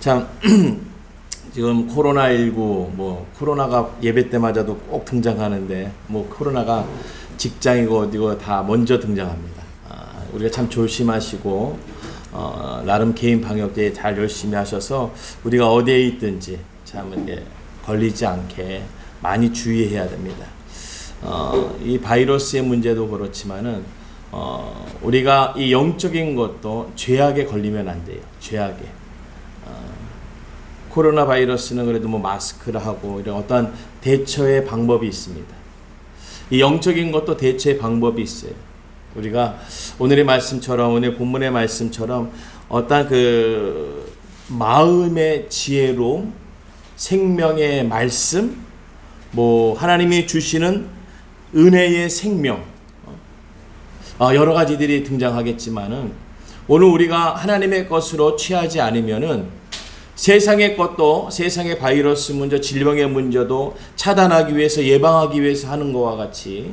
참 지금 코로나19 뭐 코로나가 예배 때마저도 꼭 등장하는데 뭐 코로나가 직장이고 어디고 다 먼저 등장합니다. 우리가 참 조심하시고 나름 개인 방역에 잘 열심히 하셔서 우리가 어디에 있든지 참 이렇게 걸리지 않게 많이 주의해야 됩니다. 이 바이러스의 문제도 그렇지만은 우리가 이 영적인 것도 죄악에 걸리면 안 돼요. 죄악에. 코로나 바이러스는 그래도 뭐 마스크를 하고 이런 어떠한 대처의 방법이 있습니다. 이 영적인 것도 대처의 방법이 있어요. 우리가 오늘의 말씀처럼 오늘 본문의 말씀처럼 어떤 그 마음의 지혜로움, 생명의 말씀, 뭐 하나님이 주시는 은혜의 생명, 여러 가지들이 등장하겠지만은 오늘 우리가 하나님의 것으로 취하지 않으면은 세상의 것도 세상의 바이러스 문제, 질병의 문제도 차단하기 위해서 예방하기 위해서 하는 것과 같이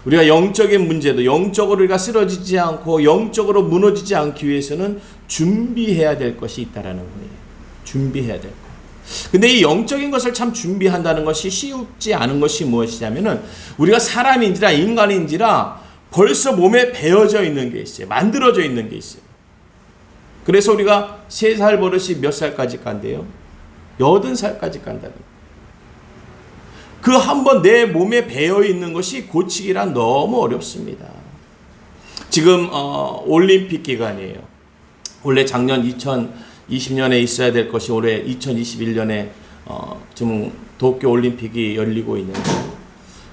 우리가 영적인 문제도 영적으로 우리가 쓰러지지 않고 영적으로 무너지지 않기 위해서는 준비해야 될 것이 있다라는 거예요. 준비해야 될 것. 근데 이 영적인 것을 참 준비한다는 것이 쉽지 않은 것이 무엇이냐면은 우리가 사람인지라 인간인지라 벌써 몸에 배어져 있는 게 있어요. 만들어져 있는 게 있어요. 그래서 우리가 3살 버릇이 몇 살까지 간대요? 80살까지 간다는 거예요. 그 한 번 내 몸에 배어 있는 것이 고치기란 너무 어렵습니다. 지금 올림픽 기간이에요. 원래 작년 2020년에 있어야 될 것이 올해 2021년에 지금 도쿄 올림픽이 열리고 있는데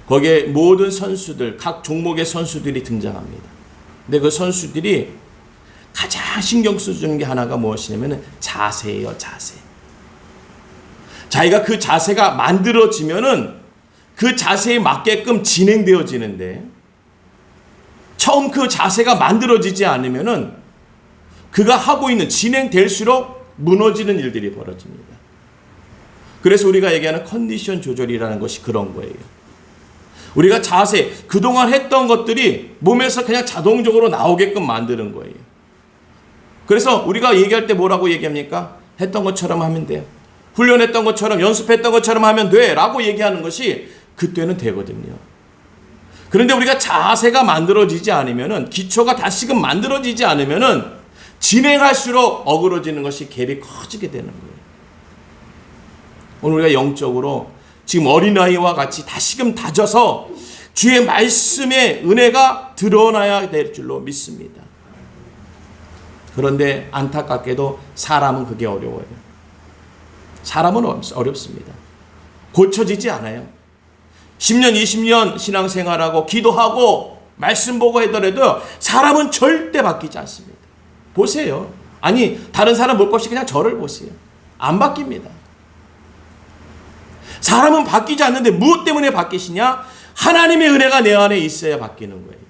거기에 모든 선수들, 각 종목의 선수들이 등장합니다. 근데 그 선수들이 가장 신경 쓰는 게 하나가 무엇이냐면 자세예요. 자세. 자기가 그 자세가 만들어지면은 그 자세에 맞게끔 진행되어지는데 처음 그 자세가 만들어지지 않으면은 그가 하고 있는 진행될수록 무너지는 일들이 벌어집니다. 그래서 우리가 얘기하는 컨디션 조절이라는 것이 그런 거예요. 우리가 자세, 그동안 했던 것들이 몸에서 그냥 자동적으로 나오게끔 만드는 거예요. 그래서 우리가 얘기할 때 뭐라고 얘기합니까? 했던 것처럼 하면 돼요. 훈련했던 것처럼 연습했던 것처럼 하면 돼 라고 얘기하는 것이 그때는 되거든요. 그런데 우리가 자세가 만들어지지 않으면은 기초가 다시금 만들어지지 않으면은 진행할수록 어그러지는 것이 갭이 커지게 되는 거예요. 오늘 우리가 영적으로 지금 어린아이와 같이 다시금 다져서 주의 말씀의 은혜가 드러나야 될 줄로 믿습니다. 그런데 안타깝게도 사람은 그게 어려워요. 사람은 어렵습니다. 고쳐지지 않아요. 10년, 20년 신앙생활하고 기도하고 말씀 보고 하더라도 사람은 절대 바뀌지 않습니다. 보세요. 아니 다른 사람 볼 것이 그냥 저를 보세요. 안 바뀝니다. 사람은 바뀌지 않는데 무엇 때문에 바뀌시냐? 하나님의 은혜가 내 안에 있어야 바뀌는 거예요.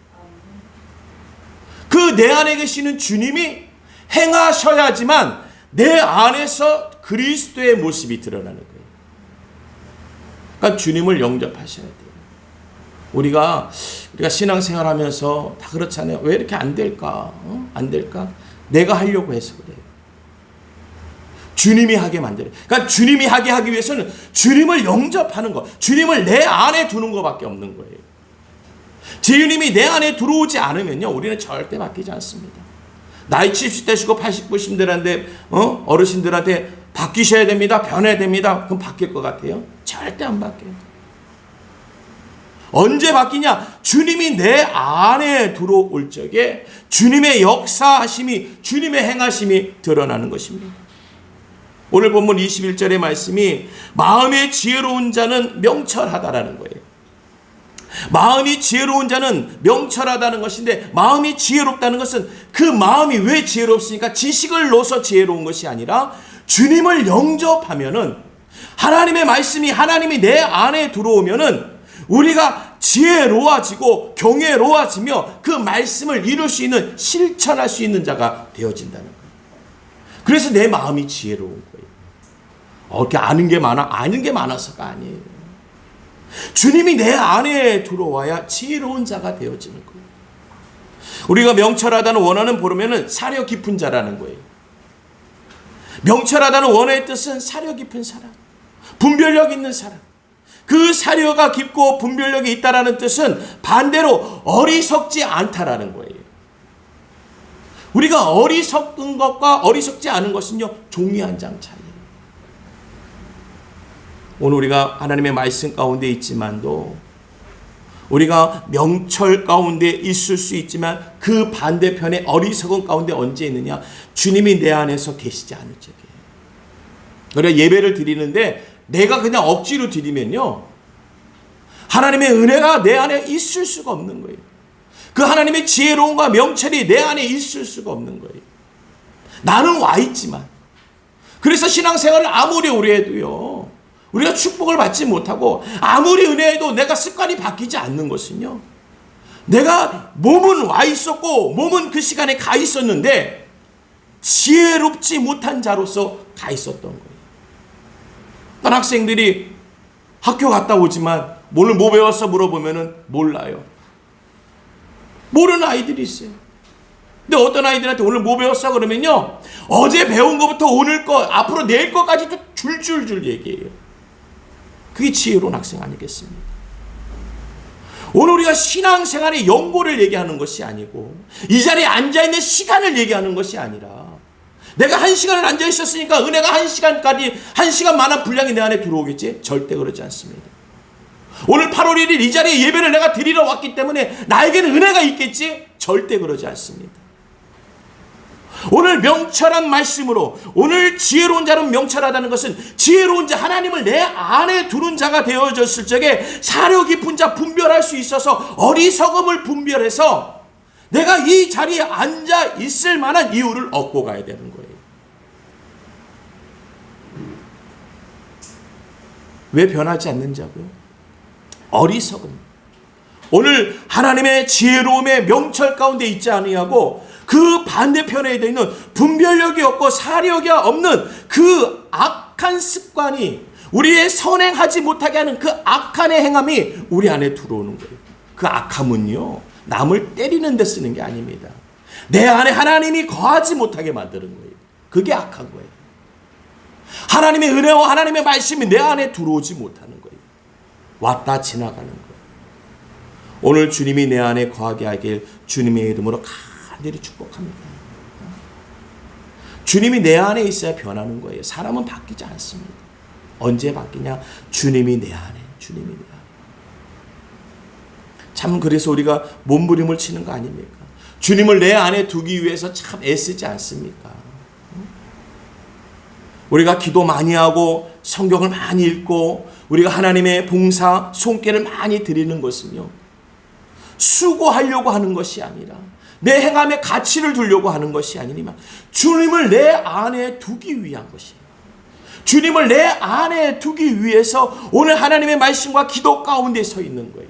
그 내 안에 계시는 주님이 행하셔야지만 내 안에서 그리스도의 모습이 드러나는 거예요. 그러니까 주님을 영접하셔야 돼요. 우리가 신앙생활하면서 다 그렇잖아요. 왜 이렇게 안 될까? 안 될까? 내가 하려고 해서 그래요. 주님이 하게 만들어요. 그러니까 주님이 하게 하기 위해서는 주님을 영접하는 것, 주님을 내 안에 두는 것밖에 없는 거예요. 주님이 내 안에 들어오지 않으면요, 우리는 절대 바뀌지 않습니다. 나이 70 되시고 80 되신들한테 어르신들한테 바뀌셔야 됩니다. 변해야 됩니다. 그럼 바뀔 것 같아요? 절대 안 바뀌어요. 언제 바뀌냐? 주님이 내 안에 들어올 적에 주님의 역사하심이, 주님의 행하심이 드러나는 것입니다. 오늘 본문 21절의 말씀이 마음의 지혜로운 자는 명철하다라는 거예요. 마음이 지혜로운 자는 명철하다는 것인데 마음이 지혜롭다는 것은 그 마음이 왜 지혜롭습니까? 지식을 넣어서 지혜로운 것이 아니라 주님을 영접하면은 하나님의 말씀이 하나님이 내 안에 들어오면은 우리가 지혜로워지고 경외로워지며 그 말씀을 이룰 수 있는 실천할 수 있는 자가 되어진다는 거예요. 그래서 내 마음이 지혜로운 거예요. 이렇게 아는 게 많아? 아는 게 많아서가 아니에요. 주님이 내 안에 들어와야 지혜로운 자가 되어지는 거예요. 우리가 명철하다는 원어는 보면은 사려 깊은 자라는 거예요. 명철하다는 원어의 뜻은 사려 깊은 사람, 분별력 있는 사람. 그 사려가 깊고 분별력이 있다라는 뜻은 반대로 어리석지 않다라는 거예요. 우리가 어리석은 것과 어리석지 않은 것은요, 종이 한 장 차이예요. 오늘 우리가 하나님의 말씀 가운데 있지만도 우리가 명철 가운데 있을 수 있지만 그 반대편에 어리석은 가운데 언제 있느냐? 주님이 내 안에서 계시지 않을 적이에요. 우리가 예배를 드리는데 내가 그냥 억지로 드리면요, 하나님의 은혜가 내 안에 있을 수가 없는 거예요. 그 하나님의 지혜로움과 명철이 내 안에 있을 수가 없는 거예요. 나는 와 있지만. 그래서 신앙생활을 아무리 오래 해도요, 우리가 축복을 받지 못하고 아무리 은혜해도 내가 습관이 바뀌지 않는 것은요, 내가 몸은 와 있었고 몸은 그 시간에 가 있었는데 지혜롭지 못한 자로서 가 있었던 거예요. 어떤 학생들이 학교 갔다 오지만 오늘 뭐 배웠어 물어보면은 몰라요. 모르는 아이들이 있어요. 근데 어떤 아이들한테 오늘 뭐 배웠어 그러면요, 어제 배운 것부터 오늘 거 앞으로 내일 거까지도 줄줄줄 얘기해요. 그게 지혜로운 학생 아니겠습니까? 오늘 우리가 신앙생활의 연고를 얘기하는 것이 아니고 이 자리에 앉아있는 시간을 얘기하는 것이 아니라 내가 1시간을 앉아있었으니까 은혜가 1시간만한 분량이 내 안에 들어오겠지? 절대 그렇지 않습니다. 오늘 8월 1일 이 자리에 예배를 내가 드리러 왔기 때문에 나에게는 은혜가 있겠지? 절대 그러지 않습니다. 오늘 명철한 말씀으로, 오늘 지혜로운 자는 명철하다는 것은 지혜로운 자, 하나님을 내 안에 두는 자가 되어졌을 적에 사려 깊은 자, 분별할 수 있어서 어리석음을 분별해서 내가 이 자리에 앉아 있을 만한 이유를 얻고 가야 되는 거예요. 왜 변하지 않는 자고요? 어리석음. 오늘 하나님의 지혜로움의 명철 가운데 있지 아니하고 그 반대편에 있는 분별력이 없고 사력이 없는 그 악한 습관이, 우리의 선행하지 못하게 하는 그 악한 행함이 우리 안에 들어오는 거예요. 그 악함은요, 남을 때리는 데 쓰는 게 아닙니다. 내 안에 하나님이 거하지 못하게 만드는 거예요. 그게 악한 거예요. 하나님의 은혜와 하나님의 말씀이 내 안에 들어오지 못하는 거예요. 왔다 지나가는 거예요. 오늘 주님이 내 안에 거하게 하길 주님의 이름으로 간절히 축복합니다. 주님이 내 안에 있어야 변하는 거예요. 사람은 바뀌지 않습니다. 언제 바뀌냐? 주님이 내 안에, 주님이 내 안에. 참 그래서 우리가 몸부림을 치는 거 아닙니까? 주님을 내 안에 두기 위해서 참 애쓰지 않습니까? 우리가 기도 많이 하고 성경을 많이 읽고 우리가 하나님의 봉사, 손길을 많이 드리는 것은요, 수고하려고 하는 것이 아니라 내 행함에 가치를 두려고 하는 것이 아니니만 주님을 내 안에 두기 위한 것이에요. 주님을 내 안에 두기 위해서 오늘 하나님의 말씀과 기도 가운데 서 있는 거예요.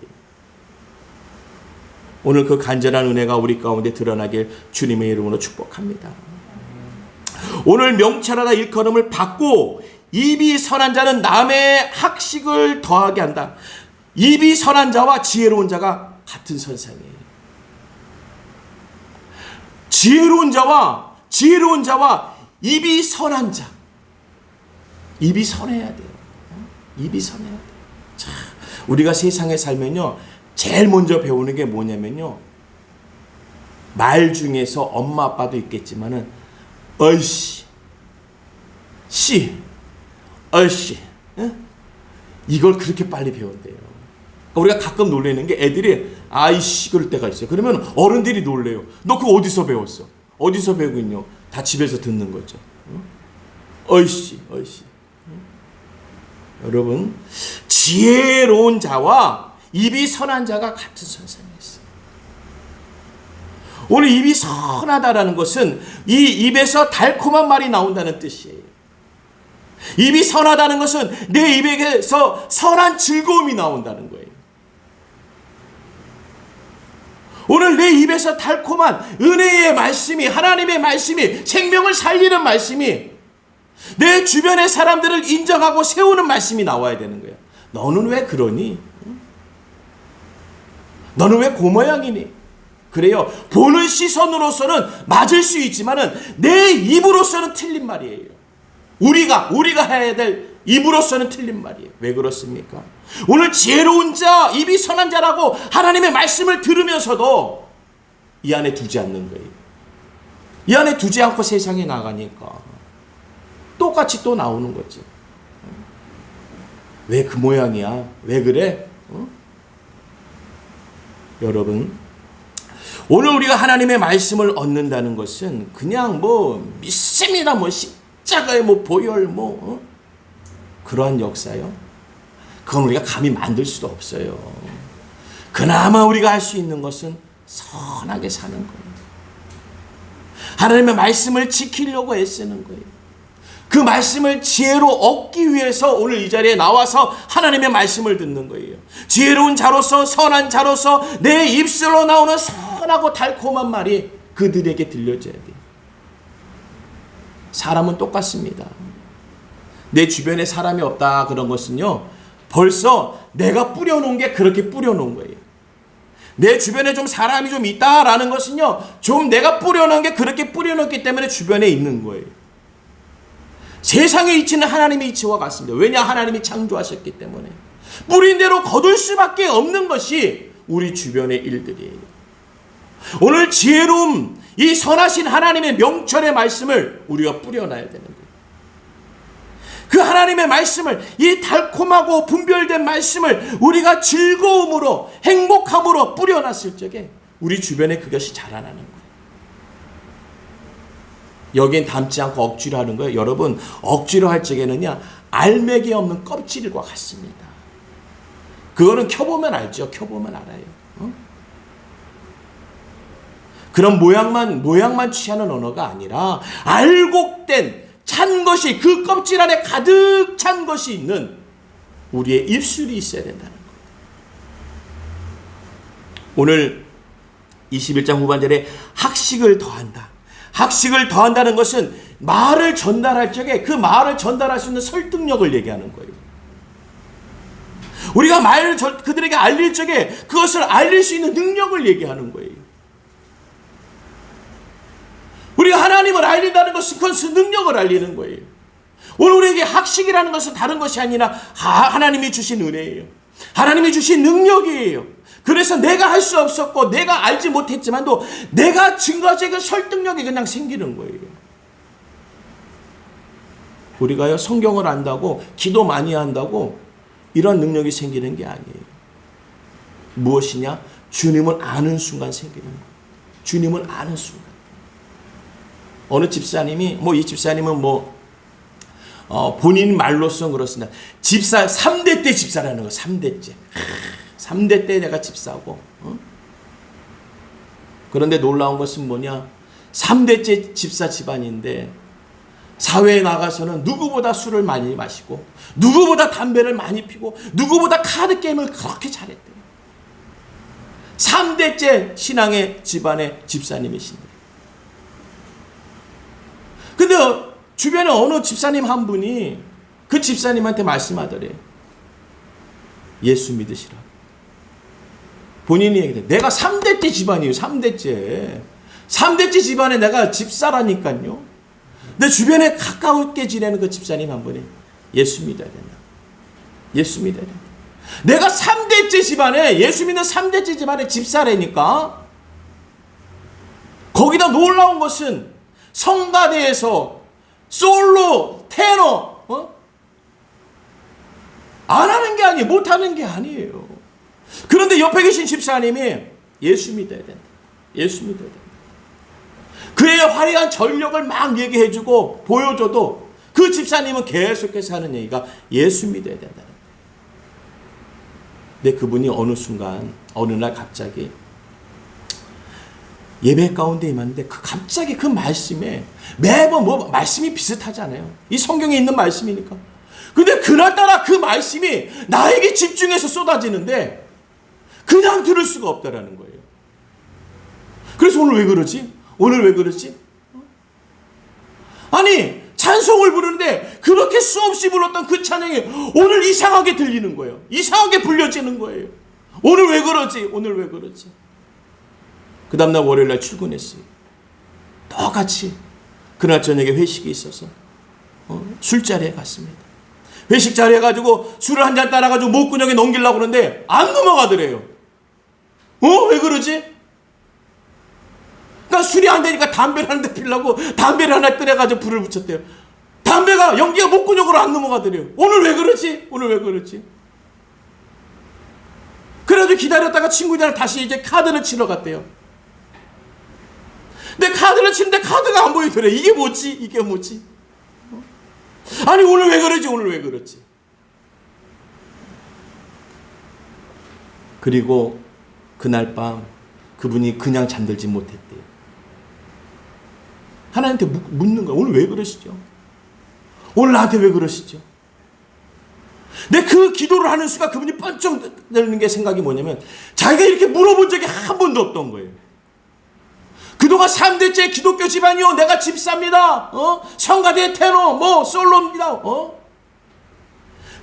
오늘 그 간절한 은혜가 우리 가운데 드러나길 주님의 이름으로 축복합니다. 오늘 명철하다 일컬음을 받고 입이 선한 자는 남의 학식을 더하게 한다. 입이 선한 자와 지혜로운 자가 같은 선상이에요. 지혜로운 자와 입이 선한 자. 입이 선해야 돼요. 입이 선해야 돼요. 자, 우리가 세상에 살면요, 제일 먼저 배우는 게 뭐냐면요, 말 중에서 엄마 아빠도 있겠지만은 어이씨, 씨, 어이씨, 이걸 그렇게 빨리 배운대요. 우리가 가끔 놀라는 게 애들이 아이씨 그럴 때가 있어요. 그러면 어른들이 놀래요. 너 그거 어디서 배웠어? 어디서 배우고 있냐? 다 집에서 듣는 거죠. 어이씨, 어이씨. 여러분, 지혜로운 자와 입이 선한 자가 같은 선상에 있어요. 오늘 입이 선하다라는 것은 이 입에서 달콤한 말이 나온다는 뜻이에요. 입이 선하다는 것은 내 입에서 선한 즐거움이 나온다는 거예요. 오늘 내 입에서 달콤한 은혜의 말씀이, 하나님의 말씀이, 생명을 살리는 말씀이 내 주변의 사람들을 인정하고 세우는 말씀이 나와야 되는 거예요. 너는 왜 그러니? 너는 왜 그 모양이니? 그래요. 보는 시선으로서는 맞을 수 있지만은 내 입으로서는 틀린 말이에요. 우리가 해야 될 입으로서는 틀린 말이에요. 왜 그렇습니까? 오늘 지혜로운 자, 입이 선한 자라고 하나님의 말씀을 들으면서도 이 안에 두지 않는 거예요. 이 안에 두지 않고 세상에 나가니까 똑같이 또 나오는 거지. 왜 그 모양이야? 왜 그래? 여러분, 오늘 우리가 하나님의 말씀을 얻는다는 것은 그냥 믿습니다, 십자가의 보혈, 그러한 역사요. 그건 우리가 감히 만들 수도 없어요. 그나마 우리가 할 수 있는 것은 선하게 사는 거예요. 하나님의 말씀을 지키려고 애쓰는 거예요. 그 말씀을 지혜로 얻기 위해서 오늘 이 자리에 나와서 하나님의 말씀을 듣는 거예요. 지혜로운 자로서, 선한 자로서 내 입술로 나오는 선하고 달콤한 말이 그들에게 들려져야 돼요. 사람은 똑같습니다. 내 주변에 사람이 없다 그런 것은요, 벌써 내가 뿌려놓은 게 그렇게 뿌려놓은 거예요. 내 주변에 좀 사람이 좀 있다라는 것은요, 좀 내가 뿌려놓은 게 그렇게 뿌려놓기 때문에 주변에 있는 거예요. 세상의 이치는 하나님의 이치와 같습니다. 왜냐? 하나님이 창조하셨기 때문에. 뿌린 대로 거둘 수밖에 없는 것이 우리 주변의 일들이에요. 오늘 지혜로움, 이 선하신 하나님의 명철의 말씀을 우리가 뿌려놔야 되는 거예요. 그 하나님의 말씀을, 이 달콤하고 분별된 말씀을 우리가 즐거움으로, 행복함으로 뿌려놨을 적에 우리 주변에 그것이 자라나는 거예요. 여기엔 담지 않고 억지로 하는 거예요. 여러분, 억지로 할 적에는요, 알맹이 없는 껍질과 같습니다. 그거는 켜보면 알죠. 켜보면 알아요. 그런 모양만 취하는 언어가 아니라 알곡된 찬 것이, 그 껍질 안에 가득 찬 것이 있는 우리의 입술이 있어야 된다는 거예요. 오늘 21장 후반절에 학식을 더한다. 학식을 더한다는 것은 말을 전달할 적에 그 말을 전달할 수 있는 설득력을 얘기하는 거예요. 우리가 말을 그들에게 알릴 적에 그것을 알릴 수 있는 능력을 얘기하는 거예요. 우리가 하나님을 알린다는 것은 그것은 능력을 알리는 거예요. 오늘 우리에게 학식이라는 것은 다른 것이 아니라 하나님이 주신 은혜예요. 하나님이 주신 능력이에요. 그래서 내가 할 수 없었고 내가 알지 못했지만도 내가 증거적인 설득력이 그냥 생기는 거예요. 우리가요, 성경을 안다고, 기도 많이 한다고 이런 능력이 생기는 게 아니에요. 무엇이냐? 주님을 아는 순간 생기는 거예요. 주님을 아는 순간. 어느 집사님이, 이 집사님은 본인 말로서 그렇습니다. 3대 때 집사라는 거, 3대째. 3대 때 내가 집사고. 그런데 놀라운 것은 뭐냐? 3대째 집사 집안인데 사회에 나가서는 누구보다 술을 많이 마시고, 누구보다 담배를 많이 피고, 누구보다 카드 게임을 그렇게 잘했대요. 3대째 신앙의 집안의 집사님이신데. 근데 주변에 어느 집사님 한 분이 그 집사님한테 말씀하더래요. 예수 믿으시라. 본인이 얘기해. 내가 3대째 집안이에요. 3대째. 3대째 집안에 내가 집사라니까요. 내 주변에 가까웠게 지내는 그 집사님 한 분이 예수 믿어야 된다. 예수 믿어야 된다. 내가 3대째 집안에, 예수 믿는 3대째 집안에 집사라니까. 거기다 놀라운 것은 성가대에서 솔로, 테너, 안 하는 게 아니에요. 못 하는 게 아니에요. 그런데 옆에 계신 집사님이 예수 믿어야 된다. 예수 믿어야 된다. 그의 화려한 전력을 막 얘기해주고 보여줘도 그 집사님은 계속해서 하는 얘기가 예수 믿어야 된다. 근데 그분이 어느 순간, 어느 날 갑자기 예배 가운데 임하는데 갑자기 그 말씀에 매번 말씀이 비슷하잖아요. 이 성경에 있는 말씀이니까. 근데 그날따라 그 말씀이 나에게 집중해서 쏟아지는데 그냥 들을 수가 없다라는 거예요. 그래서 오늘 왜 그러지? 오늘 왜 그러지? 아니, 찬송을 부르는데 그렇게 수없이 불렀던 그 찬양이 오늘 이상하게 들리는 거예요. 이상하게 불려지는 거예요. 오늘 왜 그러지? 오늘 왜 그러지? 그 다음날 월요일날 출근했어요. 똑같이 그날 저녁에 회식이 있어서 술자리에 갔습니다. 회식 자리에 가지고 술을 한 잔 따라가지고 목구멍에 넘기려고 그러는데 안 넘어가더래요. 왜 그러지? 그러니까 술이 안 되니까 담배를 한 대 피려고 담배를 하나 꺼내가지고 불을 붙였대요. 담배가 연기가 목구멍으로 안 넘어가더래요. 오늘 왜 그러지? 오늘 왜 그러지? 그래가지고 기다렸다가 친구들이랑 다시 이제 카드를 치러 갔대요. 근데 카드를 치는데 카드가 안 보이더래. 이게 뭐지? 이게 뭐지? 아니 오늘 왜 그러지? 오늘 왜 그러지? 그리고 그날 밤 그분이 그냥 잠들지 못했대요. 하나님한테 묻는 거야. 오늘 왜 그러시죠? 오늘 나한테 왜 그러시죠? 근데 그 기도를 하는 순간 그분이 번쩍 드는 게 생각이 뭐냐면 자기가 이렇게 물어본 적이 한 번도 없던 거예요. 그동안 3대째 기독교 집안이요. 내가 집사입니다. 성가대 테너 솔로입니다.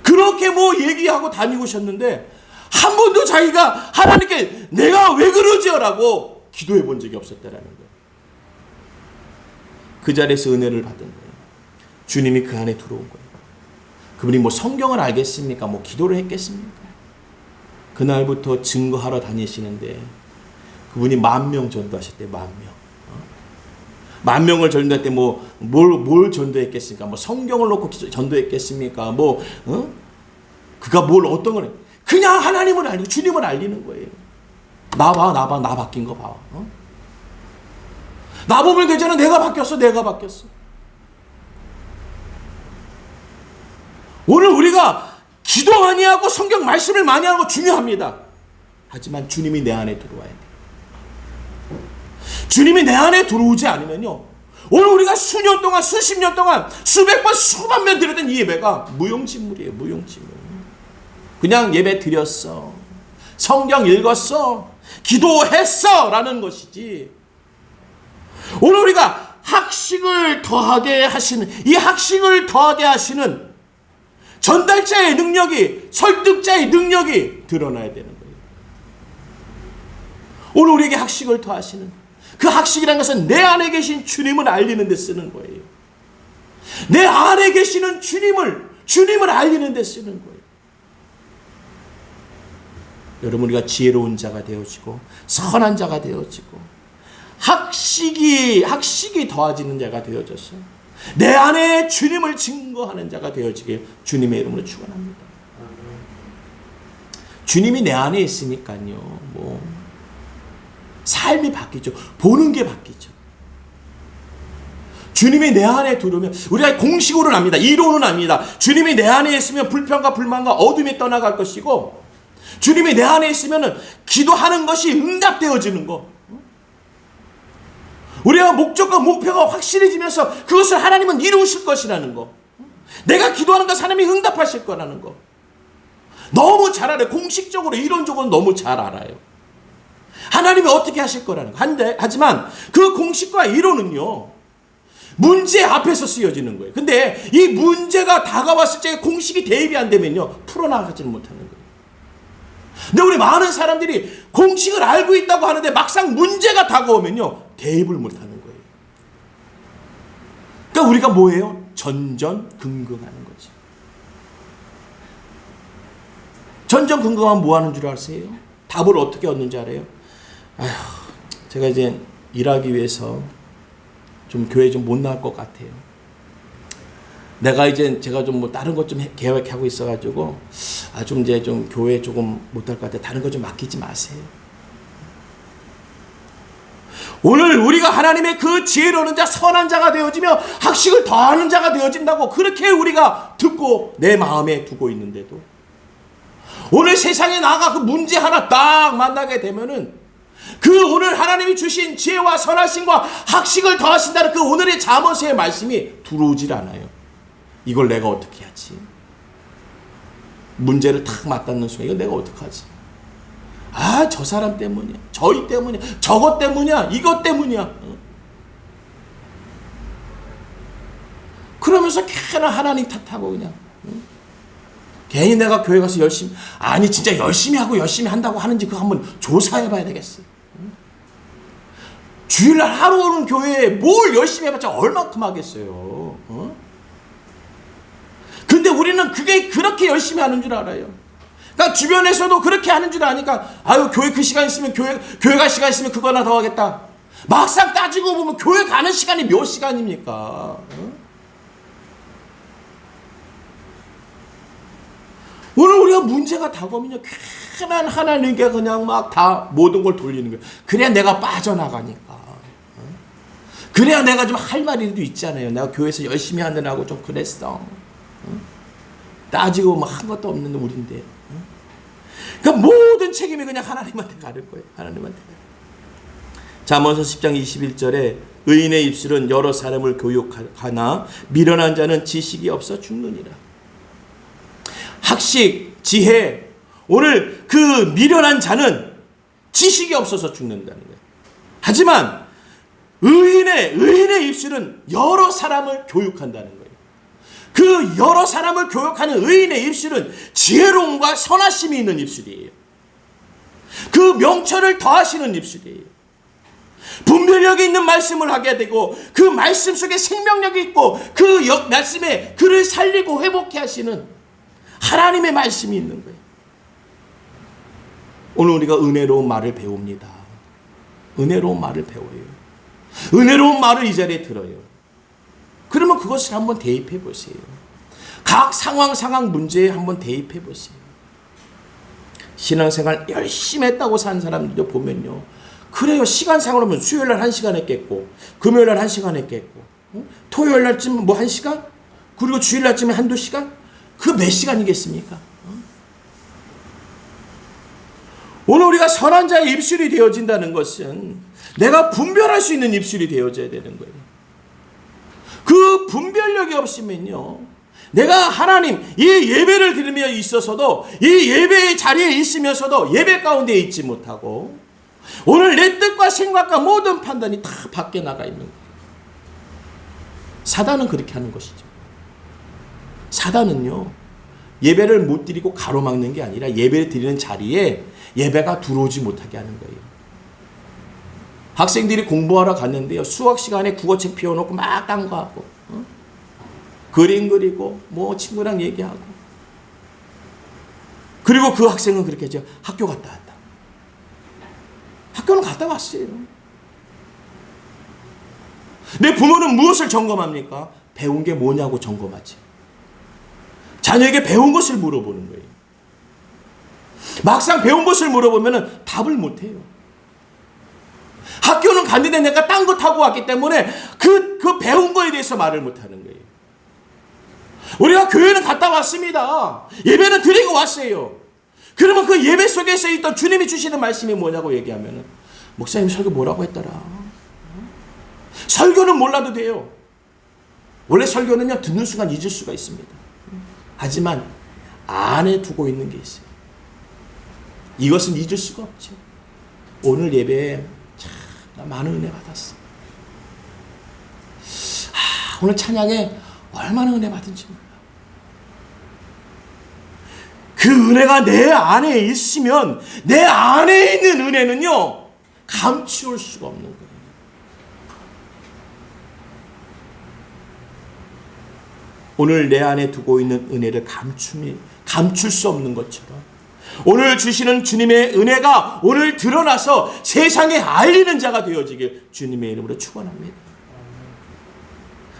그렇게 얘기하고 다니고 오셨는데 한 번도 자기가 하나님께 내가 왜 그러지요? 라고 기도해 본 적이 없었다라는 거예요. 그 자리에서 은혜를 받은 거예요. 주님이 그 안에 들어온 거예요. 그분이 성경을 알겠습니까? 기도를 했겠습니까? 그날부터 증거하러 다니시는데 그분이 10,000명 전도하셨대요. 10,000명. 10,000명을 전도할 때 뭘 전도했겠습니까? 성경을 놓고 전도했겠습니까? 그가 어떤 거래? 그냥 하나님을 알리고 주님을 알리는 거예요. 나 바뀐 거 봐. 나 보면 되잖아. 내가 바뀌었어. 오늘 우리가 기도 많이 하고 성경 말씀을 많이 하는 거 중요합니다. 하지만 주님이 내 안에 들어와야 돼. 주님이 내 안에 들어오지 않으면요. 오늘 우리가 수년 동안 수십 년 동안 수백 번 수만 번 드렸던 이 예배가 무용지물이에요. 무용지물. 그냥 예배 드렸어. 성경 읽었어. 기도했어. 라는 것이지. 오늘 우리가 학식을 더하게 하시는 이 학식을 더하게 하시는 전달자의 능력이 설득자의 능력이 드러나야 되는 거예요. 오늘 우리에게 학식을 더하시는 그 학식이라는 것은 내 안에 계신 주님을 알리는 데 쓰는 거예요. 내 안에 계시는 주님을 알리는 데 쓰는 거예요. 여러분 우리가 지혜로운 자가 되어지고 선한 자가 되어지고 학식이 더해지는 자가 되어져서 내 안에 주님을 증거하는 자가 되어지길 주님의 이름으로 축원합니다. 주님이 내 안에 있으니까요. 삶이 바뀌죠. 보는 게 바뀌죠. 주님이 내 안에 들어오면 우리가 공식으로는 압니다. 이론은 압니다. 주님이 내 안에 있으면 불평과 불만과 어둠이 떠나갈 것이고 주님이 내 안에 있으면 기도하는 것이 응답되어지는 거. 우리가 목적과 목표가 확실해지면서 그것을 하나님은 이루실 것이라는 거. 내가 기도하는 것 하나님이 응답하실 거라는 거. 너무 잘 알아요. 공식적으로 이론적으로 너무 잘 알아요. 하나님이 어떻게 하실 거라는 거. 하지만 그 공식과 이론은요. 문제 앞에서 쓰여지는 거예요. 근데 이 문제가 다가왔을 때 공식이 대입이 안 되면요. 풀어나가지는 못하는 거예요. 근데 우리 많은 사람들이 공식을 알고 있다고 하는데 막상 문제가 다가오면요. 대입을 못하는 거예요. 그러니까 우리가 뭐예요? 전전긍긍하는 거죠. 전전긍긍하면 뭐 하는 줄 아세요? 답을 어떻게 얻는 줄 알아요? 제가 이제 일하기 위해서 좀 교회 좀 못 나갈 것 같아요. 제가 좀 다른 것 좀 계획하고 있어가지고 좀 이제 좀 교회 조금 못 갈 것 같아. 다른 거 좀 맡기지 마세요. 오늘 우리가 하나님의 그 지혜로운 자, 선한 자가 되어지며 학식을 더하는 자가 되어진다고 그렇게 우리가 듣고 내 마음에 두고 있는데도 오늘 세상에 나가 그 문제 하나 딱 만나게 되면은 그 오늘 하나님이 주신 지혜와 선하심과 학식을 더하신다는 그 오늘의 잠언서의 말씀이 들어오질 않아요. 이걸 내가 어떻게 하지? 문제를 탁 맞닿는 순간 이걸 내가 어떡하지? 저 사람 때문이야. 저희 때문이야. 저것 때문이야. 이것 때문이야. 그러면서 괜히 하나님 탓하고 그냥. 괜히 내가 교회 가서 진짜 열심히 하고 열심히 한다고 하는지 그거 한번 조사해 봐야 되겠어. 주일날 하루 오는 교회에 뭘 열심히 해봤자 얼마큼 하겠어요. 우리는 그게 그렇게 열심히 하는 줄 알아요. 그러니까 주변에서도 그렇게 하는 줄 아니까 아유 교회 그 시간 있으면 교회 갈 시간 있으면 그거나 더 하겠다. 막상 따지고 보면 교회 가는 시간이 몇 시간입니까? 오늘 우리가 문제가 다가오면요 괜한 하나님께 그냥 막 다 모든 걸 돌리는 거예요. 그래야 내가 빠져나가니까. 그래야 내가 좀 할 말이라도 있잖아요. 내가 교회에서 열심히 하느라고 좀 그랬어. 따지고 뭐 한 것도 없는 우리인데. 그러니까 모든 책임이 그냥 하나님한테 가를 거예요. 하나님한테. 잠언서 10장 21절에 의인의 입술은 여러 사람을 교육하나 미련한 자는 지식이 없어 죽느니라. 학식, 지혜, 오늘 그 미련한 자는 지식이 없어서 죽는다는 거예요. 하지만 의인의 입술은 여러 사람을 교육한다는 거예요. 그 여러 사람을 교육하는 의인의 입술은 지혜로움과 선하심이 있는 입술이에요. 그 명철을 더하시는 입술이에요. 분별력이 있는 말씀을 하게 되고 그 말씀 속에 생명력이 있고 그 말씀에 그를 살리고 회복해 하시는 하나님의 말씀이 있는 거예요. 오늘 우리가 은혜로운 말을 배웁니다. 은혜로운 말을 배워요. 은혜로운 말을 이 자리에 들어요. 그러면 그것을 한번 대입해 보세요. 각 상황 문제에 한번 대입해 보세요. 신앙생활 열심히 했다고 산 사람들도 보면요. 그래요. 시간상으로 보면 수요일날 1시간 했겠고 금요일날 1시간 했겠고 토요일날쯤 뭐 1시간 그리고 주일날쯤에 한두 시간 그 몇 시간이겠습니까? 오늘 우리가 선한 자의 입술이 되어진다는 것은 내가 분별할 수 있는 입술이 되어져야 되는 거예요. 그 분별력이 없으면요. 내가 하나님 이 예배를 드리며 있어서도 이 예배의 자리에 있으면서도 예배 가운데 있지 못하고 오늘 내 뜻과 생각과 모든 판단이 다 밖에 나가 있는 거예요. 사단은 그렇게 하는 것이죠. 사단은요. 예배를 못 드리고 가로막는 게 아니라 예배를 드리는 자리에 예배가 들어오지 못하게 하는 거예요. 학생들이 공부하러 갔는데요. 수학 시간에 국어책 펴놓고 막 딴 거 하고 그림 그리고 뭐 친구랑 얘기하고 그리고 그 학생은 그렇게 하죠. 학교 갔다 왔다. 학교는 갔다 왔어요. 내 부모는 무엇을 점검합니까? 배운 게 뭐냐고 점검하지. 자녀에게 배운 것을 물어보는 거예요. 막상 배운 것을 물어보면 답을 못해요. 학교는 갔는데 내가 딴 거 타고 왔기 때문에 그 배운 거에 대해서 말을 못하는 거예요. 우리가 교회는 갔다 왔습니다. 예배는 드리고 왔어요. 그러면 그 예배 속에서 있던 주님이 주시는 말씀이 뭐냐고 얘기하면 목사님 설교 뭐라고 했더라. 설교는 몰라도 돼요. 원래 설교는요 듣는 순간 잊을 수가 있습니다. 하지만 안에 두고 있는 게 있어요. 이것은 잊을 수가 없죠. 오늘 예배에 참 나 많은 은혜 받았어. 오늘 찬양에 얼마나 은혜 받은지 몰라. 그 은혜가 내 안에 있으면 내 안에 있는 은혜는요 감추올 수가 없는 거예요. 오늘 내 안에 두고 있는 은혜를 감출 수 없는 것처럼 오늘 주시는 주님의 은혜가 오늘 드러나서 세상에 알리는 자가 되어지길 주님의 이름으로 축원합니다.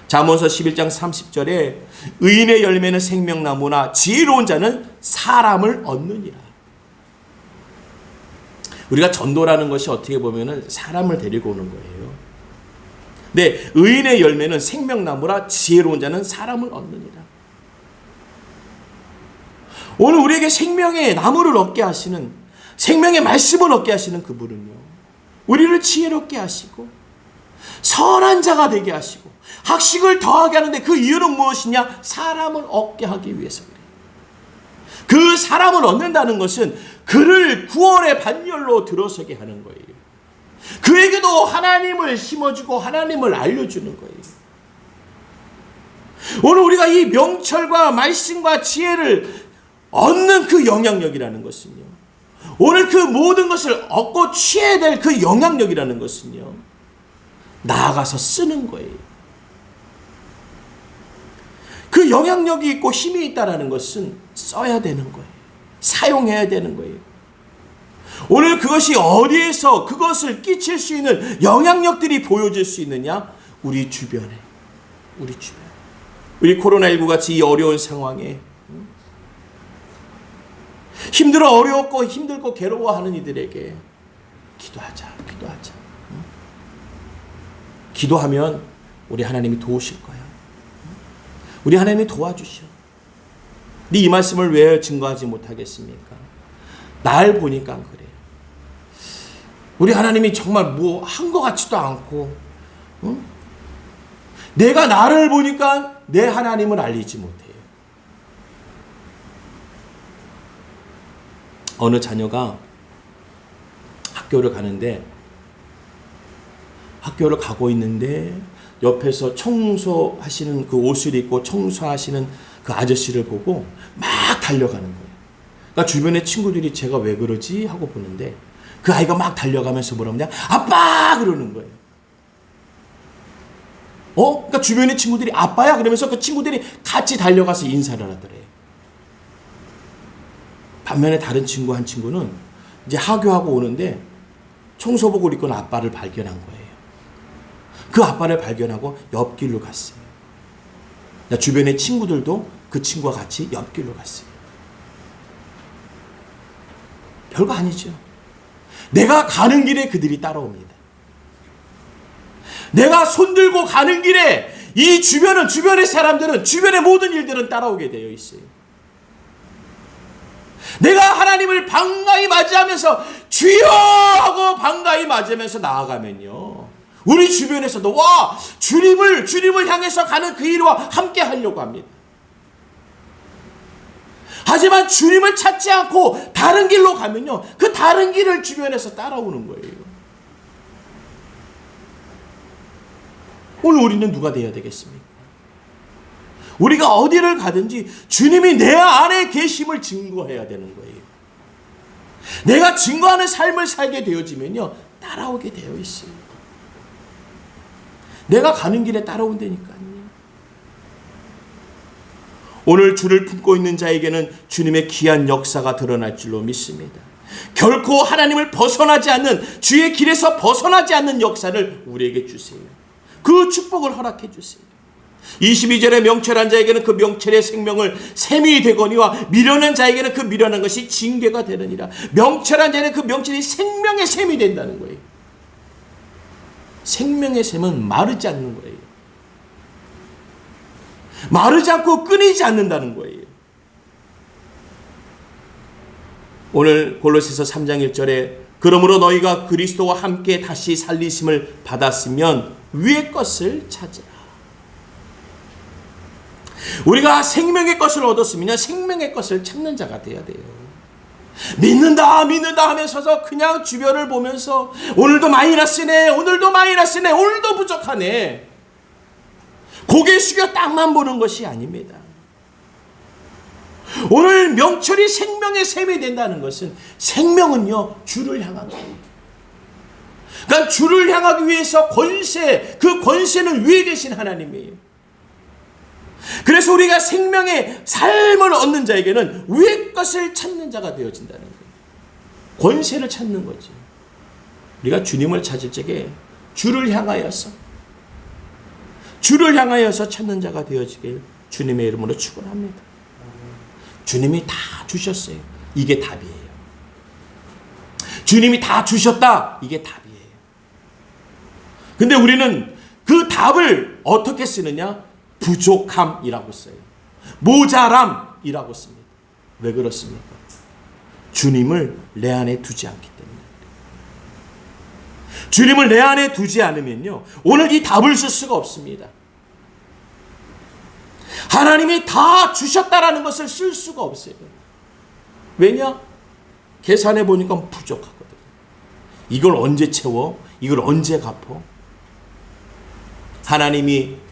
잠언서 11장 30절에 의인의 열매는 생명나무나 지혜로운 자는 사람을 얻느니라. 우리가 전도라는 것이 어떻게 보면 사람을 데리고 오는 거예요. 네, 의인의 열매는 생명나무라 지혜로운 자는 사람을 얻느니라. 오늘 우리에게 생명의 나무를 얻게 하시는 생명의 말씀을 얻게 하시는 그분은요. 우리를 지혜롭게 하시고 선한 자가 되게 하시고 학식을 더하게 하는데 그 이유는 무엇이냐? 사람을 얻게 하기 위해서 그래요. 그 사람을 얻는다는 것은 그를 구원의 반열로 들어서게 하는 거예요. 그에게도 하나님을 심어주고 하나님을 알려주는 거예요. 오늘 우리가 이 명철과 말씀과 지혜를 얻는 그 영향력이라는 것은요. 오늘 그 모든 것을 얻고 취해야 될 그 영향력이라는 것은요. 나아가서 쓰는 거예요. 그 영향력이 있고 힘이 있다라는 것은 써야 되는 거예요. 사용해야 되는 거예요. 오늘 그것이 어디에서 그것을 끼칠 수 있는 영향력들이 보여질 수 있느냐? 우리 주변에. 우리 코로나19 같이 이 어려운 상황에 힘들어 어려웠고 힘들고 괴로워하는 이들에게 기도하자. 기도하면 우리 하나님이 도우실 거야. 우리 하나님이 도와주셔. 근데 이 말씀을 왜 증거하지 못하겠습니까? 날 보니까 그래요. 우리 하나님이 정말 뭐 한 것 같지도 않고, 내가 나를 보니까 내 하나님을 알리지 못해요. 어느 자녀가 학교를 가는데, 학교를 가고 있는데 옆에서 청소하시는 그 옷을 입고 청소하시는 그 아저씨를 보고 막 달려가는 거예요. 그러니까 주변에 친구들이 제가 왜 그러지 하고 보는데 그 아이가 막 달려가면서 뭐라고 하냐? 아빠! 그러는 거예요. 그러니까 주변에 친구들이 아빠야? 그러면서 그 친구들이 같이 달려가서 인사를 하더래요. 반면에 다른 친구 한 친구는 이제 하교하고 오는데 청소복을 입고 온 아빠를 발견한 거예요. 그 아빠를 발견하고 옆길로 갔어요. 주변의 친구들도 그 친구와 같이 옆길로 갔어요. 별거 아니죠. 내가 가는 길에 그들이 따라옵니다. 내가 손들고 가는 길에 이 주변의 사람들은, 주변의 모든 일들은 따라오게 되어 있어요. 내가 하나님을 반가이 맞이하면서 주여! 하고 반가이 맞으면서 나아가면요, 우리 주변에서도 와! 주님을 향해서 가는 그 일과 함께 하려고 합니다. 하지만 주님을 찾지 않고 다른 길로 가면요, 그 다른 길을 주변에서 따라오는 거예요. 오늘 우리는 누가 되어야 되겠습니까? 우리가 어디를 가든지 주님이 내 안에 계심을 증거해야 되는 거예요. 내가 증거하는 삶을 살게 되어지면요, 따라오게 되어 있어요. 내가 가는 길에 따라온다니까요. 오늘 주를 품고 있는 자에게는 주님의 귀한 역사가 드러날 줄로 믿습니다. 결코 하나님을 벗어나지 않는, 주의 길에서 벗어나지 않는 역사를 우리에게 주세요. 그 축복을 허락해 주세요. 22절에 명철한 자에게는 그 명철의 생명을 샘이 되거니와 미련한 자에게는 그 미련한 것이 징계가 되느니라. 명철한 자에게는 그 명철이 생명의 샘이 된다는 거예요. 생명의 샘은 마르지 않는 거예요. 마르지 않고 끊이지 않는다는 거예요. 오늘 골로새서 3장 1절에 그러므로 너희가 그리스도와 함께 다시 살리심을 받았으면 위의 것을 찾으라. 우리가 생명의 것을 얻었으면 생명의 것을 찾는 자가 되어야 돼요. 믿는다 하면서서 그냥 주변을 보면서 오늘도 마이너스네, 오늘도 부족하네, 고개 숙여 땅만 보는 것이 아닙니다. 오늘 명철이 생명의 샘이 된다는 것은, 생명은요, 주를 향한 거예요. 그러니까 주를 향하기 위해서 그 권세는 위에 계신 하나님이에요. 그래서 우리가 생명의 삶을 얻는 자에게는 위의 것을 찾는 자가 되어진다는 거예요. 권세를 찾는 거죠. 우리가 주님을 찾을 적에 주를 향하여서 찾는 자가 되어지길 주님의 이름으로 축원합니다. 주님이 다 주셨어요. 이게 답이에요. 주님이 다 주셨다. 이게 답이에요. 근데 우리는 그 답을 어떻게 쓰느냐? 부족함이라고 써요. 모자람이라고 씁니다. 왜 그렇습니까? 주님을 내 안에 두지 않기 때문에. 주님을 내 안에 두지 않으면요, 오늘 이 답을 쓸 수가 없습니다. 하나님이 다 주셨다라는 것을 쓸 수가 없어요. 왜냐? 계산해 보니까 부족하거든요. 이걸 언제 채워? 이걸 언제 갚어?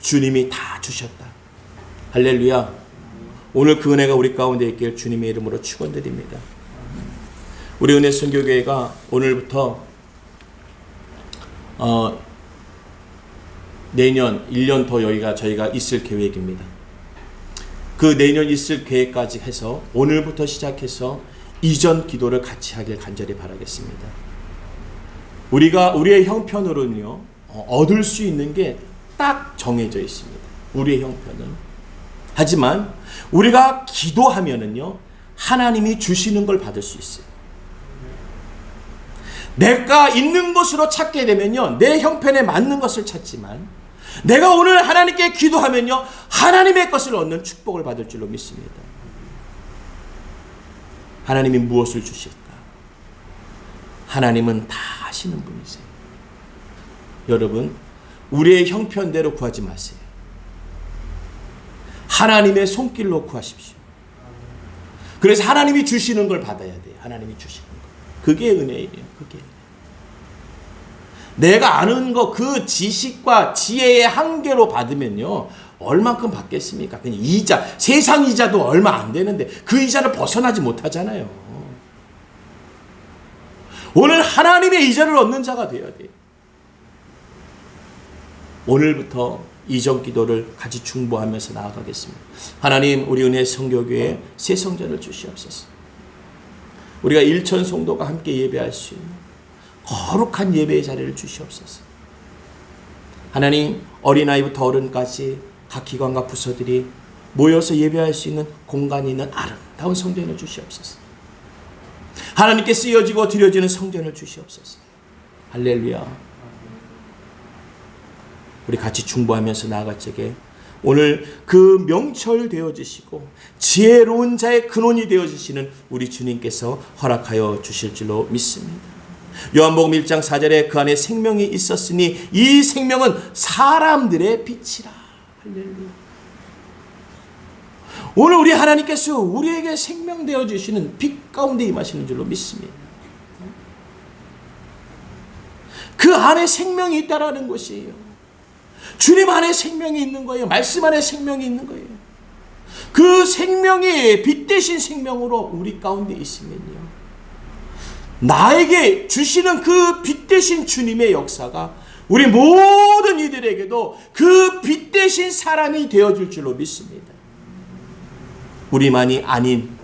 주님이 다 주셨다. 할렐루야. 오늘 그 은혜가 우리 가운데 있길 주님의 이름으로 축원드립니다. 우리 은혜 선교교회가 오늘부터 내년 1년 더 저희가 있을 계획입니다. 그 내년 있을 계획까지 해서 오늘부터 시작해서 이전 기도를 같이 하길 간절히 바라겠습니다. 우리의 형편으로는요, 얻을 수 있는 게 딱 정해져 있습니다. 우리의 형편은. 하지만 우리가 기도하면은요, 하나님이 주시는 걸 받을 수 있어요. 내가 있는 것으로 찾게 되면요, 내 형편에 맞는 것을 찾지만, 내가 오늘 하나님께 기도하면요, 하나님의 것을 얻는 축복을 받을 줄로 믿습니다. 하나님이 무엇을 주실까? 하나님은 다 하시는 분이세요. 여러분, 우리의 형편대로 구하지 마세요. 하나님의 손길로 구하십시오. 그래서 하나님이 주시는 걸 받아야 돼요. 하나님이 주시는 거. 그게 은혜예요. 그게. 내가 아는 거, 그 지식과 지혜의 한계로 받으면요, 얼만큼 받겠습니까? 그냥 이자, 세상 이자도 얼마 안 되는데 그 이자를 벗어나지 못하잖아요. 오늘 하나님의 이자를 얻는 자가 되어야 돼요. 오늘부터 이전 기도를 같이 중보하면서 나아가겠습니다. 하나님, 우리 은혜 성교교회에 새 성전을 주시옵소서. 우리가 일천 성도가 함께 예배할 수 있는 거룩한 예배의 자리를 주시옵소서. 하나님, 어린아이부터 어른까지 각 기관과 부서들이 모여서 예배할 수 있는 공간이 있는 아름다운 성전을 주시옵소서. 하나님께 쓰여지고 드려지는 성전을 주시옵소서. 할렐루야. 우리 같이 중보하면서 나아갈 적에 오늘 그 명철 되어주시고 지혜로운 자의 근원이 되어주시는 우리 주님께서 허락하여 주실 줄로 믿습니다. 요한복음 1장 4절에 그 안에 생명이 있었으니 이 생명은 사람들의 빛이라. 할렐루야. 오늘 우리 하나님께서 우리에게 생명 되어주시는 빛 가운데 임하시는 줄로 믿습니다. 그 안에 생명이 있다라는 것이에요. 주님 안에 생명이 있는 거예요. 말씀 안에 생명이 있는 거예요. 그 생명이 빛 대신 생명으로 우리 가운데 있으면요, 나에게 주시는 그 빛 대신 주님의 역사가 우리 모든 이들에게도 그 빛 대신 사람이 되어줄 줄로 믿습니다. 우리만이 아닌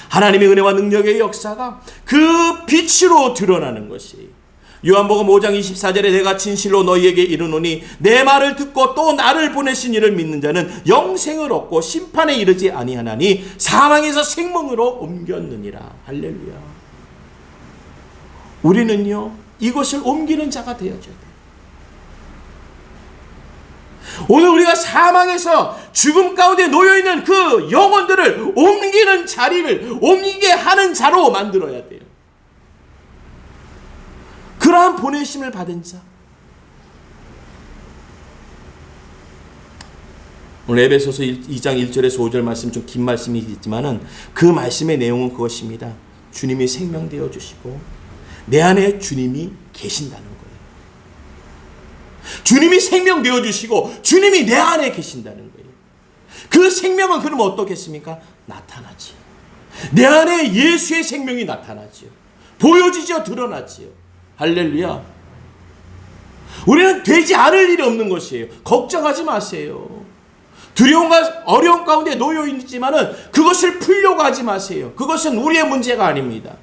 하나님의 은혜와 능력의 역사가 그 빛으로 드러나는 것이에요. 요한복음 5장 24절에 내가 진실로 너희에게 이르노니 내 말을 듣고 또 나를 보내신 이를 믿는 자는 영생을 얻고 심판에 이르지 아니하나니 사망에서 생명으로 옮겼느니라. 할렐루야. 우리는요, 이것을 옮기는 자가 되어줘야 돼요. 오늘 우리가 사망에서 죽음 가운데 놓여있는 그 영혼들을 옮기는 자리를 옮기게 하는 자로 만들어야 돼요. 그러한 보내심을 받은 자. 오늘 에베소서 2장 1절에서 5절 말씀, 좀 긴 말씀이지만은 그 말씀의 내용은 그것입니다. 주님이 생명되어 주시고 내 안에 주님이 계신다는 거예요. 주님이 생명되어 주시고 주님이 내 안에 계신다는 거예요. 그 생명은 그럼 어떻겠습니까? 나타나지. 내 안에 예수의 생명이 나타나지요. 보여지죠. 드러나지요. 할렐루야. 우리는 되지 않을 일이 없는 것이에요. 걱정하지 마세요. 두려움과 어려움 가운데 놓여 있지만은 그것을 풀려고 하지 마세요. 그것은 우리의 문제가 아닙니다.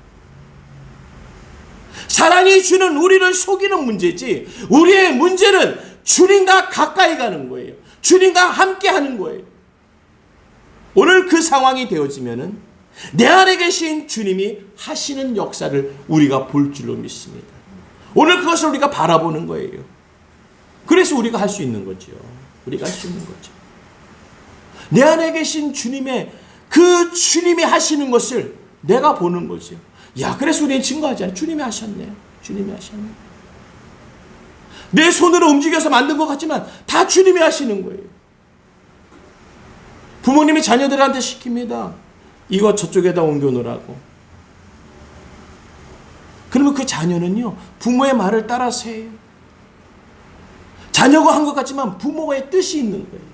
사랑이 주는 우리를 속이는 문제지, 우리의 문제는 주님과 가까이 가는 거예요. 주님과 함께 하는 거예요. 오늘 그 상황이 되어지면은 내 안에 계신 주님이 하시는 역사를 우리가 볼 줄로 믿습니다. 오늘 그것을 우리가 바라보는 거예요. 그래서 우리가 할 수 있는 거죠. 우리가 할 수 있는 거죠. 내 안에 계신 주님의 그 주님이 하시는 것을 내가 보는 거죠. 야, 그래서 우리는 증거하잖아요. 주님이 하셨네요. 주님이 하셨네요. 내 손으로 움직여서 만든 것 같지만 다 주님이 하시는 거예요. 부모님이 자녀들한테 시킵니다. 이거 저쪽에다 옮겨놓으라고. 그러면 그 자녀는요, 부모의 말을 따라서 해요. 자녀가 한 것 같지만 부모의 뜻이 있는 거예요.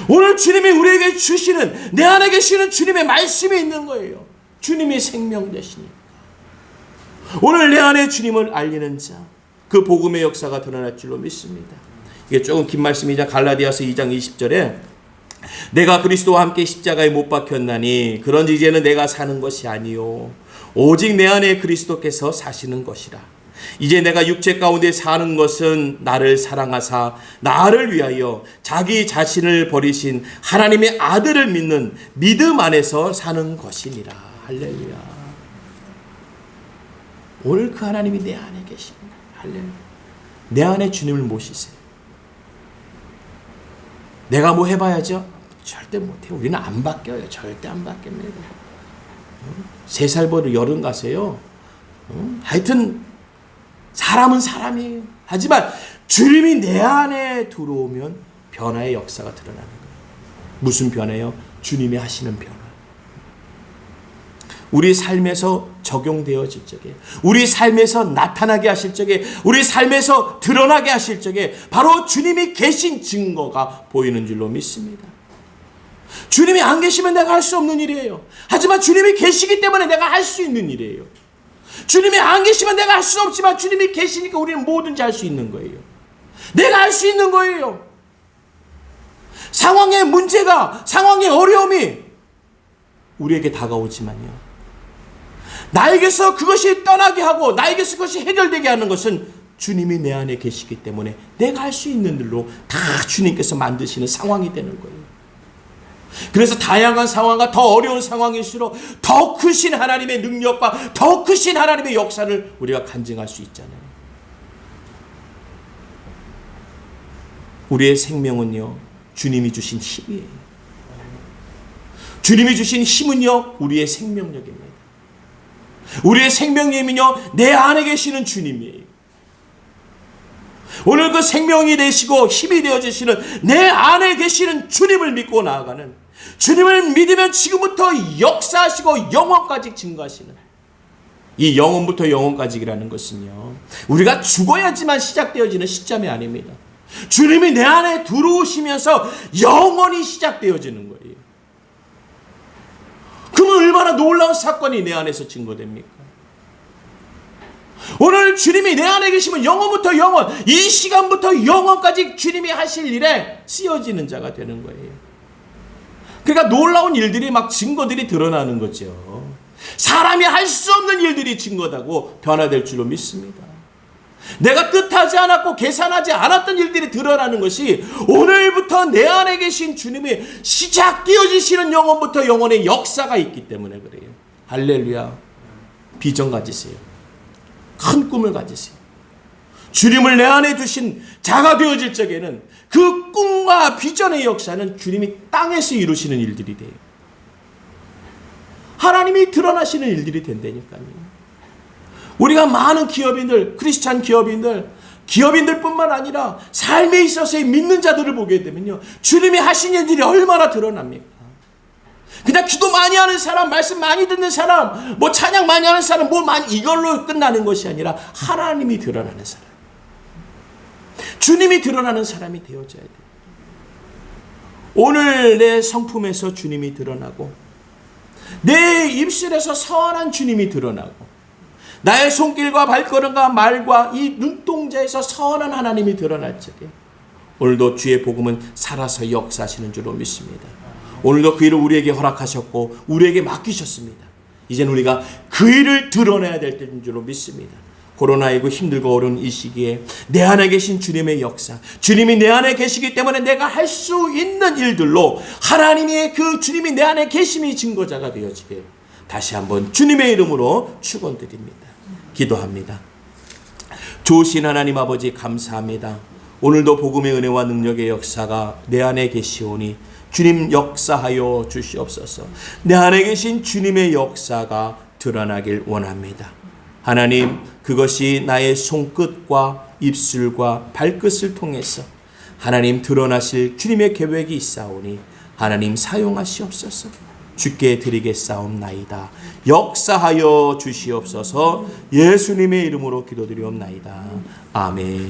오늘 주님이 우리에게 주시는, 내 안에 계시는 주님의 말씀이 있는 거예요. 주님이 생명 되시니까. 오늘 내 안에 주님을 알리는 자, 그 복음의 역사가 드러날 줄로 믿습니다. 이게 조금 긴 말씀이자 갈라디아서 2장 20절에 내가 그리스도와 함께 십자가에 못 박혔나니 그런지 이제는 내가 사는 것이 아니요 오직 내 안에 그리스도께서 사시는 것이라. 이제 내가 육체 가운데 사는 것은 나를 사랑하사 나를 위하여 자기 자신을 버리신 하나님의 아들을 믿는 믿음 안에서 사는 것이니라. 할렐루야. 오늘 그 하나님이 내 안에 계십니다. 할렐루야. 내 안에 주님을 모시세요. 내가 뭐 해봐야죠? 절대 못해요. 우리는 안 바뀌어요. 절대 안 바뀝니다. 3살 버릇 여름 가세요. 하여튼 사람은 사람이에요. 하지만 주님이 내 안에 들어오면 변화의 역사가 드러나는 거예요. 무슨 변화요? 주님이 하시는 변화. 우리 삶에서 적용되어질 적에, 우리 삶에서 나타나게 하실 적에, 우리 삶에서 드러나게 하실 적에 바로 주님이 계신 증거가 보이는 줄로 믿습니다. 주님이 안 계시면 내가 할 수 없는 일이에요. 하지만 주님이 계시기 때문에 내가 할 수 있는 일이에요. 주님이 안 계시면 내가 할 수 없지만 주님이 계시니까 우리는 뭐든지 할 수 있는 거예요. 내가 할 수 있는 거예요. 상황의 문제가, 상황의 어려움이 우리에게 다가오지만요, 나에게서 그것이 떠나게 하고 나에게서 그것이 해결되게 하는 것은 주님이 내 안에 계시기 때문에 내가 할 수 있는 일로 다 주님께서 만드시는 상황이 되는 거예요. 그래서 다양한 상황과 더 어려운 상황일수록 더 크신 하나님의 능력과 더 크신 하나님의 역사를 우리가 간증할 수 있잖아요. 우리의 생명은요, 주님이 주신 힘이에요. 주님이 주신 힘은요, 우리의 생명력입니다. 우리의 생명력은요, 내 안에 계시는 주님이에요. 오늘 그 생명이 되시고 힘이 되어주시는 내 안에 계시는 주님을 믿고 나아가는, 주님을 믿으면 지금부터 역사하시고 영원까지 증거하시는, 이 영원부터 영원까지라는 것은요, 우리가 죽어야지만 시작되어지는 시점이 아닙니다. 주님이 내 안에 들어오시면서 영원히 시작되어지는 거예요. 그러면 얼마나 놀라운 사건이 내 안에서 증거됩니까? 오늘 주님이 내 안에 계시면 영원부터 영원, 이 시간부터 영원까지 주님이 하실 일에 쓰여지는 자가 되는 거예요. 그러니까 놀라운 일들이 막 증거들이 드러나는 거죠. 사람이 할 수 없는 일들이 증거되고 변화될 줄로 믿습니다. 내가 뜻하지 않았고 계산하지 않았던 일들이 드러나는 것이 오늘부터 내 안에 계신 주님이 시작되어지시는 영원부터 영원의 역사가 있기 때문에 그래요. 할렐루야. 비전 가지세요. 큰 꿈을 가지세요. 주님을 내 안에 두신 자가 되어질 적에는 그 꿈과 비전의 역사는 주님이 땅에서 이루시는 일들이 돼요. 하나님이 드러나시는 일들이 된다니까요. 우리가 많은 기업인들, 크리스찬 기업인들뿐만 아니라 삶에 있어서의 믿는 자들을 보게 되면요, 주님이 하신 일들이 얼마나 드러납니까? 그냥 기도 많이 하는 사람, 말씀 많이 듣는 사람, 뭐 찬양 많이 하는 사람, 뭐 많이 이걸로 끝나는 것이 아니라 하나님이 드러나는 사람, 주님이 드러나는 사람이 되어져야 돼요. 오늘 내 성품에서 주님이 드러나고, 내 입술에서 선한 주님이 드러나고, 나의 손길과 발걸음과 말과 이 눈동자에서 선한 하나님이 드러날 적에 오늘도 주의 복음은 살아서 역사하시는 줄로 믿습니다. 오늘도 그 일을 우리에게 허락하셨고 우리에게 맡기셨습니다. 이제는 우리가 그 일을 드러내야 될 때인 줄로 믿습니다. 코로나19 힘들고 어려운 이 시기에 내 안에 계신 주님의 역사, 주님이 내 안에 계시기 때문에 내가 할 수 있는 일들로 하나님의 그 주님이 내 안에 계심이 증거자가 되어지게 다시 한번 주님의 이름으로 축원드립니다. 기도합니다. 좋으신 하나님 아버지 감사합니다. 오늘도 복음의 은혜와 능력의 역사가 내 안에 계시오니 주님 역사하여 주시옵소서. 내 안에 계신 주님의 역사가 드러나길 원합니다. 하나님, 그것이 나의 손끝과 입술과 발끝을 통해서 하나님 드러나실 주님의 계획이 있사오니 하나님 사용하시옵소서. 주께 드리겠사옵나이다. 역사하여 주시옵소서. 예수님의 이름으로 기도드리옵나이다. 아멘.